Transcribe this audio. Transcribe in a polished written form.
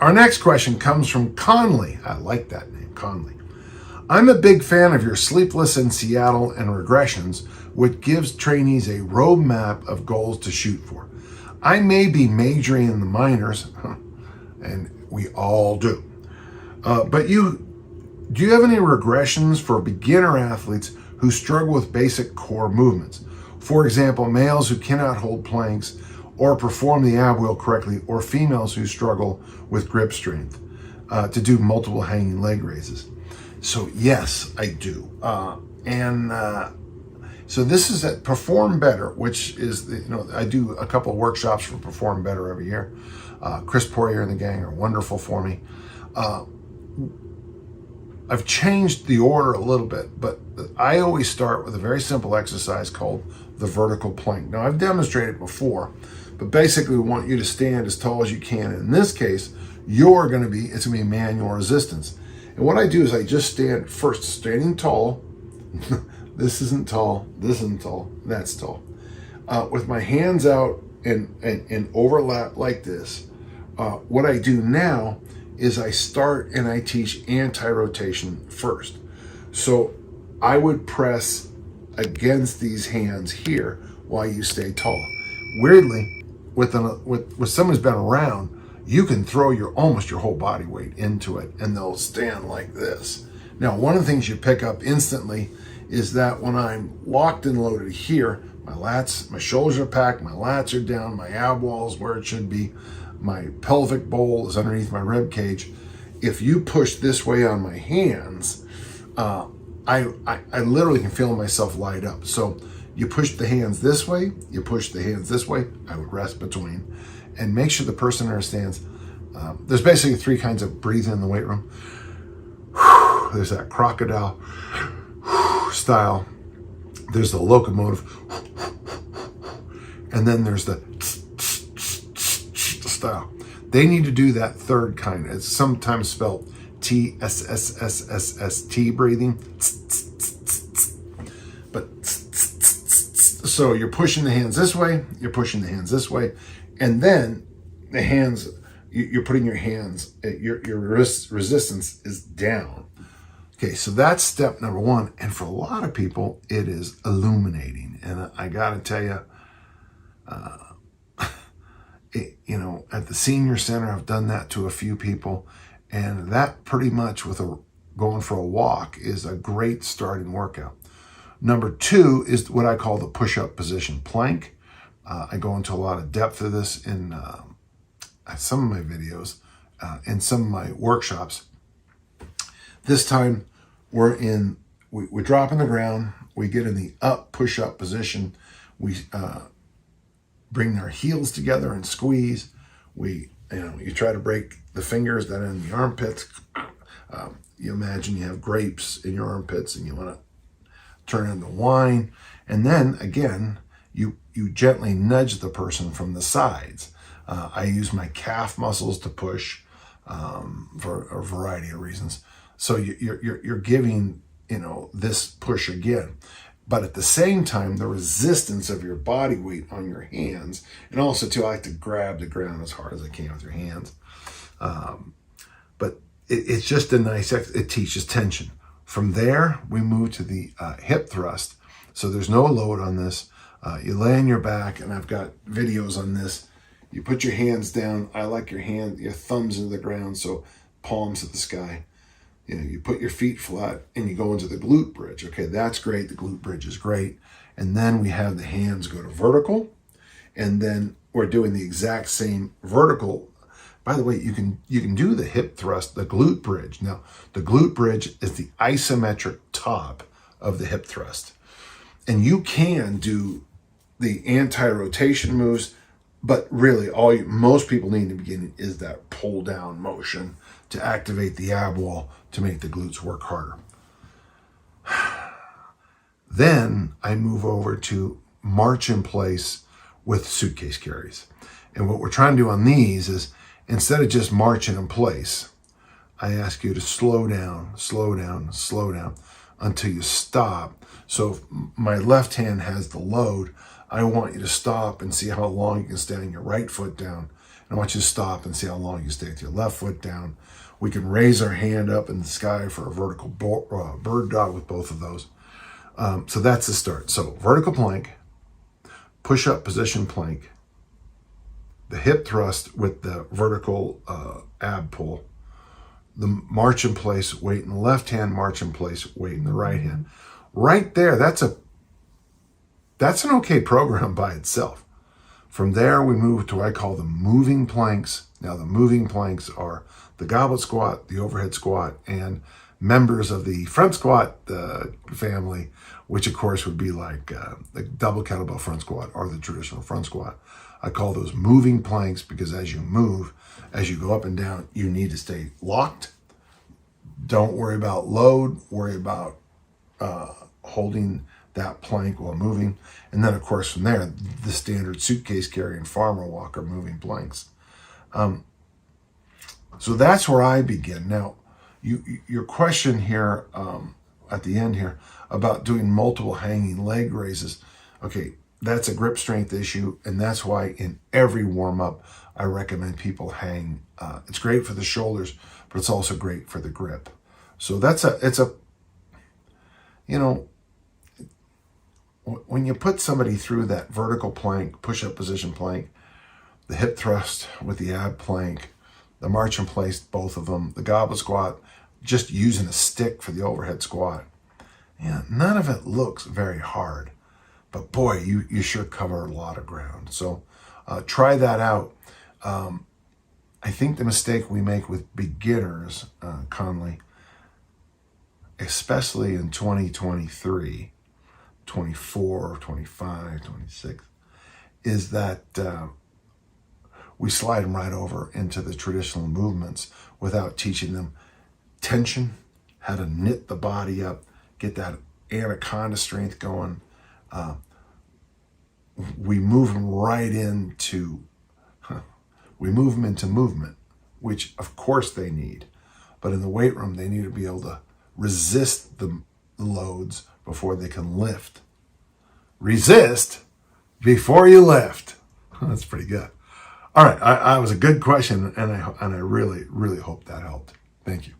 Our next question comes from Conley. I like that name, Conley. I'm a big fan of your Sleepless in Seattle and regressions, which gives trainees a roadmap of goals to shoot for. I may be majoring in the minors, and we all do. But do you have any regressions for beginner athletes who struggle with basic core movements? For example, males who cannot hold planks or perform the ab wheel correctly, or females who struggle with grip strength to do multiple hanging leg raises. So yes, I do. So this is at Perform Better, which is, I do a couple of workshops for Perform Better every year. Chris Poirier and the gang are wonderful for me. I've changed the order a little bit, but I always start with a very simple exercise called the vertical plank. Now, I've demonstrated before, but basically we want you to stand as tall as you can. In this case, it's going to be manual resistance. And what I do is I just stand first, standing tall. This isn't tall, this isn't tall, that's tall. With my hands out and overlap like this. What I do now is I start and I teach anti-rotation first. So I would press against these hands here while you stay tall. Weirdly, with someone who's been around, you can throw almost your whole body weight into it and they'll stand like this. Now, one of the things you pick up instantly is that when I'm locked and loaded here, my shoulders are packed, my lats are down, my ab wall is where it should be, my pelvic bowl is underneath my rib cage. If you push this way on my hands, I literally can feel myself light up. So you push the hands this way, you push the hands this way, I would rest between, and make sure the person understands. There's basically three kinds of breathing in the weight room. There's that crocodile style, there's the locomotive, and then there's the style. They need to do that third kind. It's sometimes spelled TSSSSST breathing. But so you're pushing the hands this way, you're pushing the hands this way, and then the hands, you're putting your hands, your resistance is down. Okay, so that's step number one. And for a lot of people, it is illuminating. And I got to tell you, at the senior center, I've done that to a few people. And that pretty much going for a walk is a great starting workout. Number two is what I call the push-up position plank. I go into a lot of depth of this in some of my videos, in some of my workshops. This time we drop on the ground, we get in the up push-up position, we bring our heels together and squeeze. You try to break the fingers that are in the armpits. You imagine you have grapes in your armpits and you want to turn into wine. And then again, you gently nudge the person from the sides. I use my calf muscles to push for a variety of reasons. So you're giving, this push again. But at the same time, the resistance of your body weight on your hands, and also too, I like to grab the ground as hard as I can with your hands. But it's just a nice, it teaches tension. From there, we move to the hip thrust. So there's no load on this. You lay on your back, and I've got videos on this. You put your hands down. I like your thumbs into the ground, so palms at the sky. You put your feet flat and you go into the glute bridge. Okay, that's great. The glute bridge is great. And then we have the hands go to vertical. And then we're doing the exact same vertical. By the way, you can do the hip thrust, the glute bridge. Now, the glute bridge is the isometric top of the hip thrust. And you can do the anti-rotation moves, but really most people need in the beginning is that pull down motion to activate the ab wall to make the glutes work harder. Then I move over to march in place with suitcase carries. And what we're trying to do on these is, instead of just marching in place, I ask you to slow down, slow down, slow down until you stop. So if my left hand has the load, I want you to stop and see how long you can stay on your right foot down And I want you to stop and see how long you stay with your left foot down. We can raise our hand up in the sky for a vertical bird dog with both of those. So that's the start. So vertical plank, push-up position plank, the hip thrust with the vertical ab pull, the march in place, weight in the left hand, march in place, weight in the right hand. Right there, that's an okay program by itself. From there, we move to what I call the moving planks. Now, the moving planks are the goblet squat, the overhead squat, and members of the front squat family, which of course would be like the double kettlebell front squat or the traditional front squat. I call those moving planks because as you move, as you go up and down, you need to stay locked. Don't worry about load, worry about holding that plank while moving. And then of course from there, the standard suitcase carrying farmer walker moving planks. So that's where I begin. Now, your question here at the end here about doing multiple hanging leg raises. Okay, that's a grip strength issue, and that's why in every warm-up I recommend people hang. It's great for the shoulders, but it's also great for the grip. So when you put somebody through that vertical plank, push-up position plank, the hip thrust with the ab plank, the march in place, both of them, the goblet squat, just using a stick for the overhead squat. Yeah, none of it looks very hard, but boy, you sure cover a lot of ground. So try that out. I think the mistake we make with beginners, Conley, especially in 2023, 24, 25, 26, is that we slide them right over into the traditional movements without teaching them tension, how to knit the body up, get that anaconda strength going. We move them right into, movement, which of course they need. But in the weight room, they need to be able to resist the loads before they can lift. Resist before you lift. That's pretty good. All right, I was a good question, and I really, really hope that helped. Thank you.